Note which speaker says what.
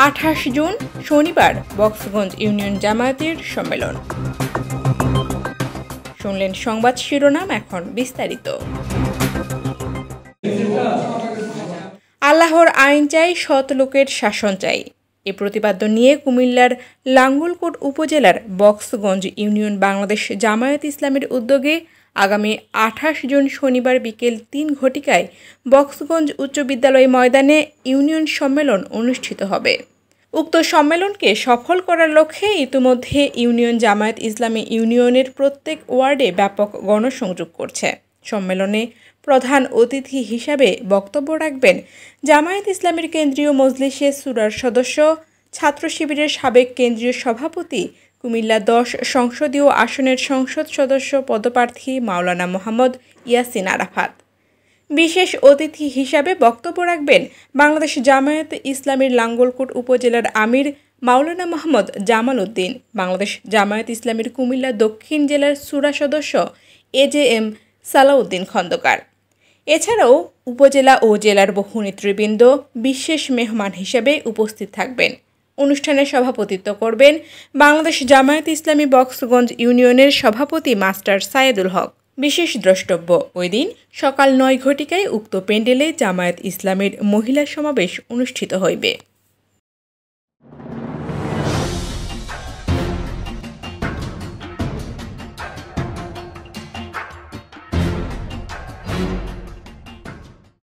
Speaker 1: 28 June শনিবার Boxganj union জামায়াতের সম্মেলন। শুনলেন সংবাদ শিরোনাম, এখন বিস্তারিত। আল্লাহর আইন চাই, সৎ লোকের শাসন চাই, এ প্রতিপাদ্য নিয়ে কুমিল্লার লাঙ্গলকোট উপজেলার বক্সগঞ্জ ইউনিয়ন বাংলাদেশ জামায়াত ইসলামের উদ্যোগে আগামী 28 জুন শনিবার বিকেল 3 ঘটিকায় বক্সগঞ্জ উচ্চ বিদ্যালয় ময়দানে ইউনিয়ন সম্মেলন অনুষ্ঠিত হবে। উক্ত সম্মেলনকে সফল করার লক্ষ্যে ইতিমধ্যে ইউনিয়ন জামায়াত ইসলামী ইউনিয়নের প্রত্যেক ওয়ার্ডে ব্যাপক গণসংযোগ করছে। সম্মেলনে প্রধান অতিথি হিসাবে বক্তব্য রাখবেন জামায়াত ইসলামের কেন্দ্রীয় মজলিসে শুরার সদস্য, ছাত্র শিবিরের সাবেক কেন্দ্রীয় সভাপতি, কুমিল্লা 10 সংসদীয় আসনের সংসদ সদস্য পদপ্রার্থী মাওলানা মোহাম্মদ ইয়াসিন আরাফাত। বিশেষ অতিথি হিসাবে বক্তব্য রাখবেন বাংলাদেশ জামায়াত ইসলামীর লাঙ্গলকোট উপজেলার আমির মাওলানা মোহাম্মদ জামাল উদ্দিন, বাংলাদেশ জামায়াত ইসলামীর কুমিল্লা দক্ষিণ জেলার শুরা সদস্য AJM সালাউদ্দিন খন্দকার। এছাড়াও উপজেলা ও জেলার বহু নেতৃবৃন্দ বিশেষ মেহমান হিসেবে উপস্থিত থাকবেন। অনুষ্ঠানে সভাপতিত্ব করবেন বাংলাদেশ জামায়াত ইসলামী বক্সগঞ্জ ইউনিয়নের সভাপতি মাস্টার সায়েদুল হক। বিশেষ দ্রষ্টব্য, ওই দিন সকাল 9 ঘটিকায় উক্ত প্যান্ডেলে জামায়াত ইসলামের মহিলা সমাবেশ অনুষ্ঠিত হইবে।